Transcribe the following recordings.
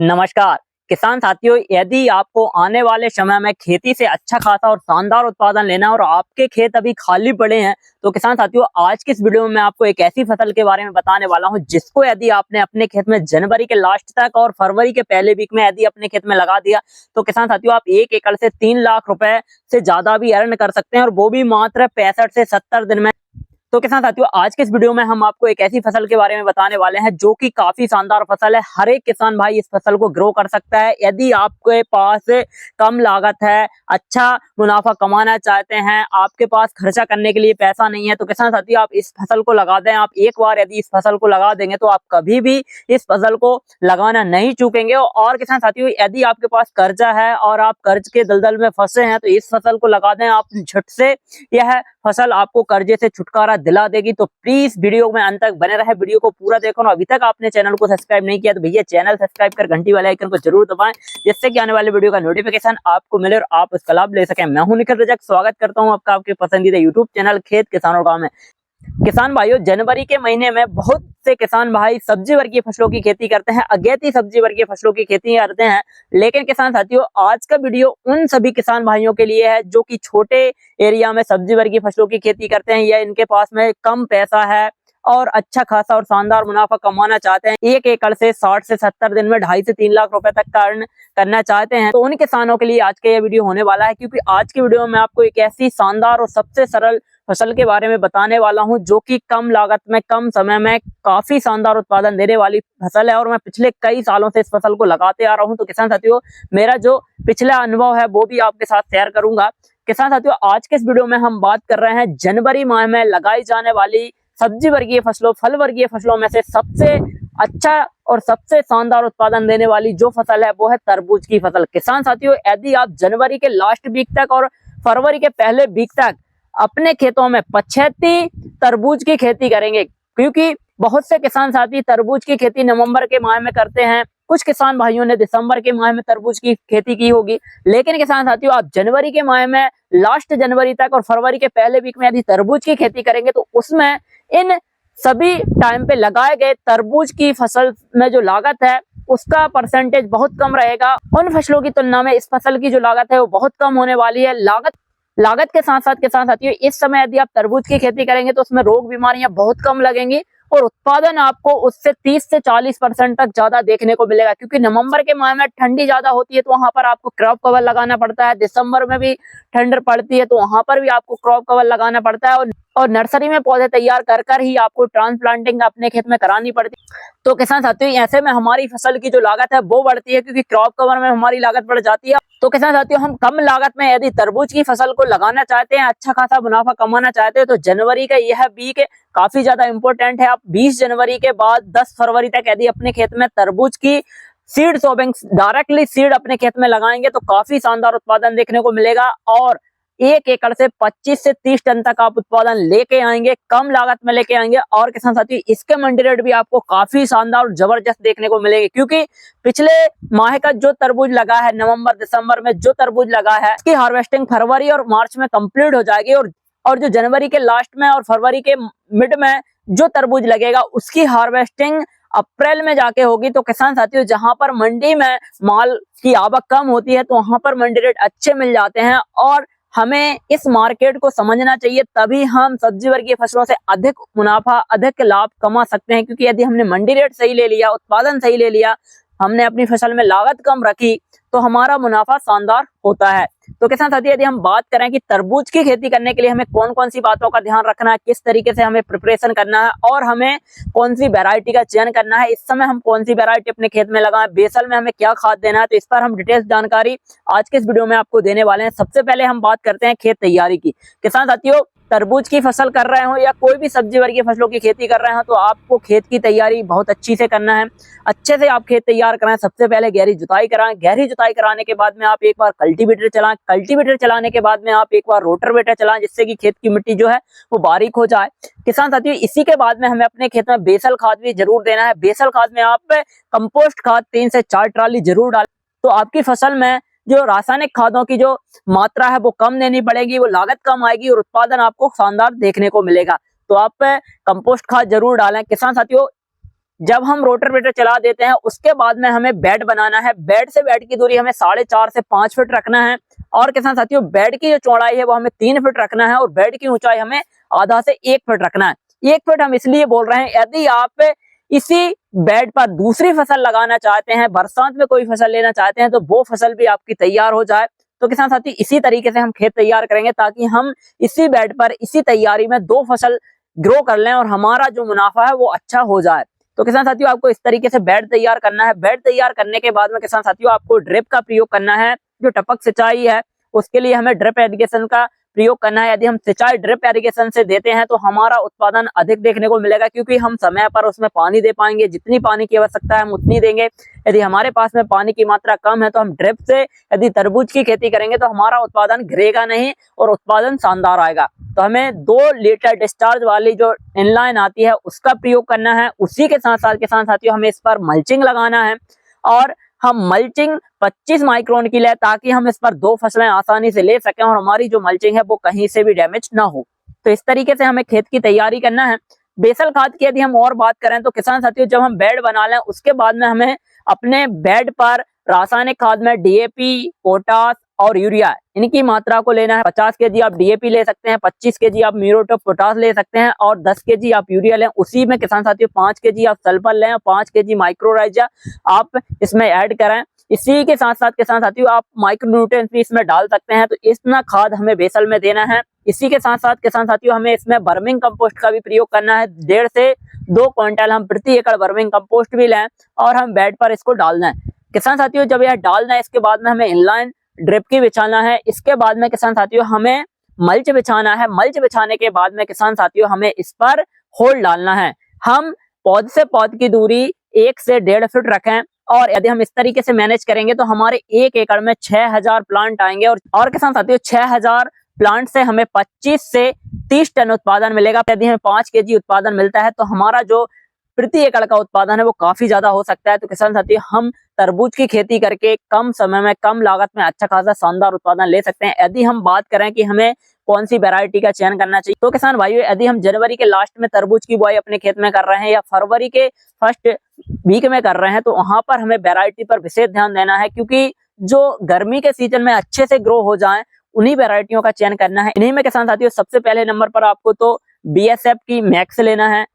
नमस्कार किसान साथियों, यदि आपको आने वाले समय में खेती से अच्छा खासा और शानदार उत्पादन लेना है और आपके खेत अभी खाली पड़े हैं, तो किसान साथियों आज की इस वीडियो में मैं आपको एक ऐसी फसल के बारे में बताने वाला हूं जिसको यदि आपने अपने खेत में जनवरी के लास्ट तक और फरवरी के पहले वीक में यदि अपने खेत में लगा दिया तो किसान साथियों आप 1 एकड़ से 3 लाख रुपए से ज्यादा भी अर्न कर सकते हैं और वो भी मात्र 65 से 70 दिन में। तो किसान साथियों आज के इस वीडियो में हम आपको एक ऐसी फसल के बारे में बताने वाले हैं जो कि काफी शानदार फसल है। हर एक किसान भाई इस फसल को ग्रो कर सकता है यदि आपके पास कम लागत है, अच्छा मुनाफा कमाना चाहते हैं, आपके पास खर्चा करने के लिए पैसा नहीं है, तो किसान साथियों आप इस फसल को लगा दें। आप एक बार यदि इस फसल को लगा देंगे तो आप कभी भी इस फसल को लगाना नहीं चूकेंगे। और किसान साथियों यदि आपके पास कर्जा है और आप कर्ज के दलदल में फंसे हैं तो इस फसल को लगा दें, आप झट से यह फसल आपको कर्जे से छुटकारा दिला देगी। तो प्लीज वीडियो में अंत तक बने रहे, वीडियो को पूरा देखो। और अभी तक आपने चैनल को सब्सक्राइब नहीं किया तो भैया चैनल सब्सक्राइब कर घंटी वाले आइकन को जरूर दबाएं जिससे कि आने वाले वीडियो का नोटिफिकेशन आपको मिले और आप उसका लाभ ले सकें। मैं हूं निखिल रजक, स्वागत करता हूं आपका आपके पसंदीदा यूट्यूब चैनल खेत किसानों गांव में। किसान भाइयों जनवरी के महीने में बहुत से किसान भाई सब्जी वर्गीय फसलों की खेती करते हैं, अगेती सब्जी वर्गीय फसलों की खेती करते हैं। लेकिन किसान साथियों आज का वीडियो उन सभी किसान भाइयों के लिए है जो कि छोटे एरिया में सब्जी वर्गीय फसलों की खेती करते हैं या इनके पास में कम पैसा है और अच्छा खासा और शानदार मुनाफा कमाना चाहते हैं। 1 एकड़ से 60 से 70 दिन में 2.5 से 3 लाख रुपए तक का अर्न करना चाहते हैं, तो उन किसानों के लिए आज का यह वीडियो होने वाला है। क्योंकि आज की वीडियो में आपको एक ऐसी शानदार और सबसे सरल फसल के बारे में बताने वाला हूं जो कि कम लागत में कम समय में काफी शानदार उत्पादन देने वाली फसल है और मैं पिछले कई सालों से इस फसल को लगाते आ रहा हूं। तो किसान साथियों मेरा जो पिछला अनुभव है वो भी आपके साथ शेयर करूंगा। किसान साथियों आज के इस वीडियो में हम बात कर रहे हैं जनवरी माह में लगाई जाने वाली सब्जी वर्गीय फसलों फल वर्गीय फसलों में से सबसे अच्छा और सबसे शानदार उत्पादन देने वाली जो फसल है वो है तरबूज की फसल। किसान साथियों यदि आप जनवरी के लास्ट वीक तक और फरवरी के पहले वीक तक अपने खेतों में पछेती तरबूज की खेती करेंगे, क्योंकि बहुत से किसान साथी तरबूज की खेती नवंबर के माह में करते हैं, कुछ किसान भाइयों ने दिसंबर के माह में तरबूज की खेती की होगी, लेकिन किसान साथियों आप जनवरी के माह में लास्ट जनवरी तक और फरवरी के पहले वीक में यदि तरबूज की खेती करेंगे तो उसमें इन सभी टाइम पे लगाए गए तरबूज की फसल में जो लागत है उसका परसेंटेज बहुत कम रहेगा। उन फसलों की तुलना में इस फसल की जो लागत है वो बहुत कम होने वाली है। लागत के साथ साथ किसान साथियों इस समय यदि आप तरबूज की खेती करेंगे तो उसमें रोग बीमारियां बहुत कम लगेंगी और उत्पादन आपको उससे 30 से 40% तक ज्यादा देखने को मिलेगा। क्योंकि नवंबर के माह में ठंडी ज्यादा होती है तो वहां पर आपको क्रॉप कवर लगाना पड़ता है, दिसंबर में भी ठंड पड़ती है तो वहां पर भी आपको क्रॉप कवर लगाना पड़ता है और नर्सरी में पौधे तैयार कर कर ही आपको ट्रांसप्लांटिंग अपने खेत में करानी पड़ती है। तो किसान साथियों ऐसे में हमारी फसल की जो लागत है वो बढ़ती है क्योंकि क्रॉप कवर में हमारी लागत बढ़ जाती है। तो किसान साथियों हम कम लागत में यदि तरबूज की फसल को लगाना चाहते हैं, अच्छा खासा मुनाफा कमाना चाहते हैं, तो जनवरी का यह वीक काफी ज्यादा इंपॉर्टेंट है। आप 20 जनवरी के बाद 10 फरवरी तक यदि अपने खेत में तरबूज की सीड सॉविंग डायरेक्टली सीड अपने खेत में लगाएंगे तो काफी शानदार उत्पादन देखने को मिलेगा और 1 एकड़ से 25 से 30 टन तक आप उत्पादन लेके आएंगे, कम लागत में लेके आएंगे। और किसान साथियों इसके मंडी रेट भी आपको काफी शानदार और जबरदस्त देखने को मिलेगी, क्योंकि पिछले माह का जो तरबूज लगा है नवंबर दिसंबर में जो तरबूज लगा है उसकी हार्वेस्टिंग फरवरी और मार्च में कंप्लीट हो जाएगी और जो जनवरी के लास्ट में और फरवरी के मिड में जो तरबूज लगेगा उसकी हार्वेस्टिंग अप्रैल में जाके होगी। तो किसान साथियों जहां पर मंडी में माल की आवक कम होती है तो वहां पर मंडी रेट अच्छे मिल जाते हैं और हमें इस मार्केट को समझना चाहिए, तभी हम सब्जी वर्गीय फसलों से अधिक मुनाफा अधिक लाभ कमा सकते हैं। क्योंकि यदि हमने मंडी रेट सही ले लिया, उत्पादन सही ले लिया, हमने अपनी फसल में लागत कम रखी तो हमारा मुनाफा शानदार होता है। तो किसान साथी यदि हम बात करें कि तरबूज की खेती करने के लिए हमें कौन कौन सी बातों का ध्यान रखना है, किस तरीके से हमें प्रिपरेशन करना है और हमें कौन सी वैरायटी का चयन करना है, इस समय हम कौन सी वैरायटी अपने खेत में लगाएं, बेसल में हमें क्या खाद देना है, तो इस पर हम डिटेल्स जानकारी आज के इस वीडियो में आपको देने वाले हैं। सबसे पहले हम बात करते हैं खेत तैयारी की। किसान साथियों तरबूज की फसल कर रहे हो या कोई भी सब्जी वर्गीय फसलों की खेती कर रहे हो तो आपको खेत की तैयारी बहुत अच्छी से करना है। अच्छे से आप खेत तैयार कराएं, सबसे पहले गहरी जुताई कराएं, गहरी जुताई कराने के बाद में आप एक बार कल्टीवेटर चलाएं, कल्टीवेटर चलाने के बाद में आप एक बार रोटावेटर चलाएं जिससे कि खेत की मिट्टी जो है वो बारीक हो जाए। किसान साथियों इसी के बाद में हमें अपने खेत में बेसल खाद भी जरूर देना है। बेसल खाद में आप कंपोस्ट खाद 3 से 4 ट्राली जरूर डालें तो आपकी फसल में जो रासायनिक खादों की जो मात्रा है वो कम देनी पड़ेगी, वो लागत कम आएगी और उत्पादन आपको शानदार देखने को मिलेगा। तो आप कंपोस्ट खाद जरूर डालें। किसान साथियों जब हम रोटावेटर चला देते हैं उसके बाद में हमें बेड बनाना है। बेड से बेड की दूरी हमें 4.5 से 5 फीट रखना है और किसान साथियों बेड की जो चौड़ाई है वो हमें 3 फीट रखना है और बेड की ऊंचाई हमें आधा से 1 फीट रखना है। 1 फीट हम इसलिए बोल रहे हैं, यदि आप इसी बेड पर दूसरी फसल लगाना चाहते हैं, बरसात में कोई फसल लेना चाहते हैं, तो वो फसल भी आपकी तैयार हो जाए। तो किसान साथी इसी तरीके से हम खेत तैयार करेंगे ताकि हम इसी बेड पर इसी तैयारी में 2 फसल ग्रो कर लें और हमारा जो मुनाफा है वो अच्छा हो जाए। तो किसान साथियों आपको इस तरीके से बेड तैयार करना है। बेड तैयार करने के बाद में किसान साथियों आपको ड्रिप का प्रयोग करना है। जो टपक सिंचाई है उसके लिए हमें ड्रिप इरिगेशन का प्रयोग करना है। यदि हम सिंचाई ड्रिप इरिगेशन से देते हैं तो हमारा उत्पादन अधिक देखने को मिलेगा, क्योंकि हम समय पर उसमें पानी दे पाएंगे। जितनी पानी की आवश्यकता है हम उतनी देंगे। यदि हमारे पास में पानी की मात्रा कम है तो हम ड्रिप से यदि तरबूज की खेती करेंगे तो हमारा उत्पादन गिरेगा नहीं और उत्पादन शानदार आएगा। तो हमें 2 लीटर डिस्चार्ज वाली जो इनलाइन आती है उसका प्रयोग करना है। उसी के साथ साथ किसान साथियों हमें इस पर मल्चिंग लगाना है और हम मल्चिंग 25 माइक्रोन की ले ताकि हम इस पर 2 फसलें आसानी से ले सकें और हमारी जो मल्चिंग है वो कहीं से भी डैमेज ना हो। तो इस तरीके से हमें खेत की तैयारी करना है। बेसल खाद की यदि हम और बात करें तो किसान साथियों जब हम बेड बना लें उसके बाद में हमें अपने बेड पर रासायनिक खाद में डीएपी, पोटास और यूरिया इनकी मात्रा को लेना है। 50 केजी आप डीएपी ले सकते हैं, 25 केजी आप म्यूरेट ऑफ पोटास ले सकते हैं और 10 केजी आप यूरिया लें। उसी में किसान साथियों 5 केजी आप सल्फर लें और 5 केजी माइक्रोराइजा आप इसमें ऐड करें। इसी के साथ साथ किसान साथियों आप माइक्रोन्यूट्रिएंट्स भी इसमें डाल सकते हैं। तो इतना खाद हमें बेसल में देना है। इसी के साथ साथ किसान साथियों हमें इसमें वर्मिंग कंपोस्ट का भी प्रयोग करना है। 1.5 से 2 क्विंटल हम प्रति एकड़ वर्मिंग कंपोस्ट भी लें और हम बेड पर इसको डाल दें। किसान साथियों जब यह डाल दें इसके बाद में हमें इनलाइन ड्रिप की बिछाना है। इसके बाद में किसान साथियों हमें मल्च बिछाना है। मल्च बिछाने के बाद में किसान साथियों हमें इस पर होल डालना है। हम पौध से पौध की दूरी 1 से 1.5 फीट रखें और यदि हम इस तरीके से मैनेज करेंगे तो हमारे 1 एकड़ में 6000 प्लांट आएंगे और किसान साथियों 6000 प्लांट से हमें 25 से 30 टन उत्पादन मिलेगा। यदि हमें 5 केजी उत्पादन मिलता है तो हमारा जो प्रति एकड़ का उत्पादन है वो काफी ज्यादा हो सकता है। तो किसान साथियों हम तरबूज की खेती करके कम समय में कम लागत में अच्छा खासा शानदार उत्पादन ले सकते हैं। यदि हम बात करें कि हमें कौन सी वैरायटी का चयन करना चाहिए तो किसान भाइयों यदि हम जनवरी के लास्ट में तरबूज की बुआई अपने खेत में कर रहे हैं या फरवरी के फर्स्ट वीक में कर रहे हैं तो वहां पर हमें वैरायटी पर विशेष ध्यान देना है, क्योंकि जो गर्मी के सीजन में अच्छे से ग्रो हो जाए उन्हीं वैरायटियों का चयन करना है। इन्हीं में किसान साथियों सबसे पहले नंबर पर आपको तो बीएसएफ की मैक्स लेना है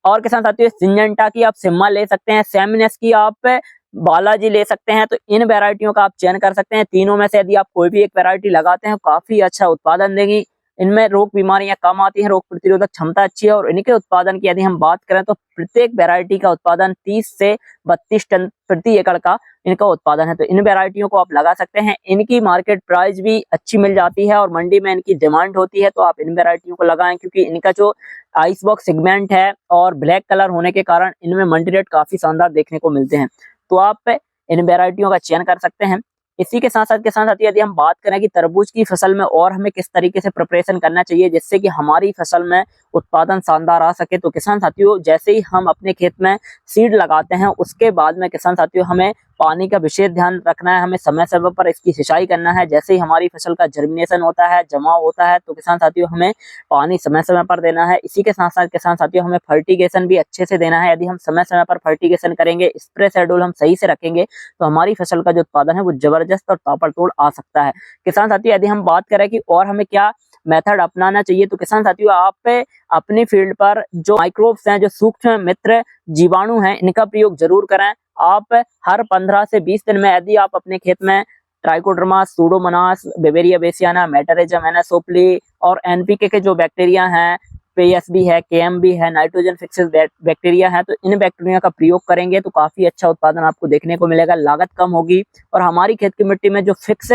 और किसान साथियों सिंजेंटा की आप सिम्मा ले सकते हैं, सेमिनस की आप बालाजी ले सकते हैं। तो इन वैरायटियों का आप चयन कर सकते हैं। तीनों में से यदि आप कोई भी एक वैरायटी लगाते हैं काफी अच्छा उत्पादन देगी। इनमें रोग बीमारियां कम आती हैं, रोग प्रतिरोधक क्षमता अच्छी है और इनके उत्पादन की यदि हम बात करें तो प्रत्येक वैरायटी का उत्पादन 30 से 32 टन प्रति एकड़ का इनका उत्पादन है। तो इन वैरायटियों को आप लगा सकते हैं। इनकी मार्केट प्राइस भी अच्छी मिल जाती है और मंडी में इनकी डिमांड होती है। तो आप इन वैरायटियों को लगाएं, क्योंकि इनका जो आइस बॉक्स सेगमेंट है और ब्लैक कलर होने के कारण इनमें मंडी रेट काफी शानदार देखने को मिलते हैं। तो आप इन वैरायटियों का चयन कर सकते हैं। इसी के साथ साथ किसान साथी यदि हम बात करें कि तरबूज की फसल में और हमें किस तरीके से प्रिपरेशन करना चाहिए जिससे कि हमारी फसल में उत्पादन शानदार आ सके, तो किसान साथियों जैसे ही हम अपने खेत में सीड लगाते हैं उसके बाद में किसान साथियों हमें पानी का विशेष ध्यान रखना है। हमें समय समय पर इसकी सिंचाई करना है। जैसे ही हमारी फसल का जर्मिनेशन होता है, जमाव होता है, तो किसान साथियों हमें पानी समय समय पर देना है। इसी के साथ साथ किसान साथियों हमें फर्टिगेशन भी अच्छे से देना है। यदि हम समय समय पर फर्टिगेशन करेंगे, स्प्रे शेड्यूल हम सही से रखेंगे तो हमारी फसल का जो उत्पादन है वो जबरदस्त और ताबड़तोड़ आ सकता है। किसान साथियों यदि हम बात करें कि और हमें क्या मेथड अपनाना चाहिए, तो किसान साथियों आप अपनी फील्ड पर जो माइक्रोब्स हैं, जो सूक्ष्म मित्र जीवाणु हैं, इनका प्रयोग जरूर करें। आप हर 15 से 20 दिन में यदि आप अपने खेत में ट्राइकोडर्मा, सूडोमोनास, बेवेरिया बेसियाना, मेटारिज्म, एनासोप्ली और एनपीके के जो बैक्टीरिया हैं, पीएसबी है, केएमबी है, नाइट्रोजन फिक्सेस बैक्टीरिया है, तो इन बैक्टीरिया का प्रयोग करेंगे तो काफी अच्छा उत्पादन आपको देखने को मिलेगा। लागत कम होगी और हमारी खेत की मिट्टी में जो फिक्स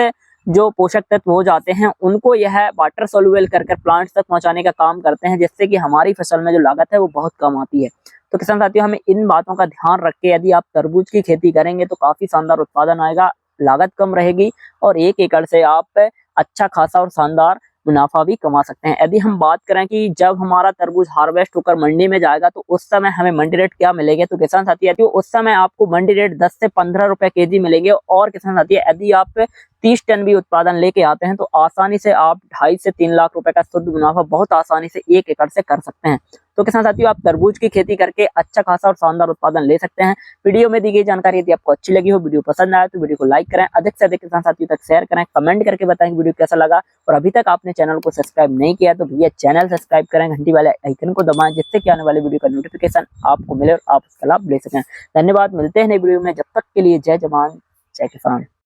जो पोषक तत्व हो जाते हैं उनको यह वाटर सोल्यूबल कर प्लांट्स तक पहुंचाने का काम करते हैं, जिससे कि हमारी फसल में जो लागत है वो बहुत कम आती है। तो किसान साथियों हमें इन बातों का ध्यान रख के यदि आप तरबूज की खेती करेंगे तो काफी शानदार उत्पादन आएगा, लागत कम रहेगी और 1 एकड़ से आप अच्छा खासा और शानदार मुनाफा भी कमा सकते हैं। यदि हम बात करें कि जब हमारा तरबूज हार्वेस्ट होकर मंडी में जाएगा तो उस समय हमें मंडी रेट क्या मिलेंगे, तो किसान साथियों उस समय आपको मंडी रेट 10 से 15 रुपए केजी मिलेंगे। और किसान साथियों यदि आप 30 टन भी उत्पादन लेके आते हैं तो आसानी से आप 2.5 से 3 लाख रुपए का शुद्ध मुनाफा बहुत आसानी से 1 एकड़ से कर सकते हैं। तो किसान साथियों आप तरबूज की खेती करके अच्छा खासा और शानदार उत्पादन ले सकते हैं। वीडियो में दी गई जानकारी यदि आपको अच्छी लगी हो, वीडियो पसंद आया तो वीडियो को लाइक करें, अधिक से अधिक किसान साथियों तक शेयर करें, कमेंट करके बताएं कि वीडियो कैसा लगा। और अभी तक आपने चैनल को सब्सक्राइब नहीं किया तो भैया चैनल सब्सक्राइब करें, घंटी वाले आइकन को दबाएं, जिससे कि आने वाले वीडियो का नोटिफिकेशन आपको मिले और आप उसका लाभ ले सकें। धन्यवाद, मिलते हैं नई वीडियो में, जब तक के लिए जय जवान जय किसान।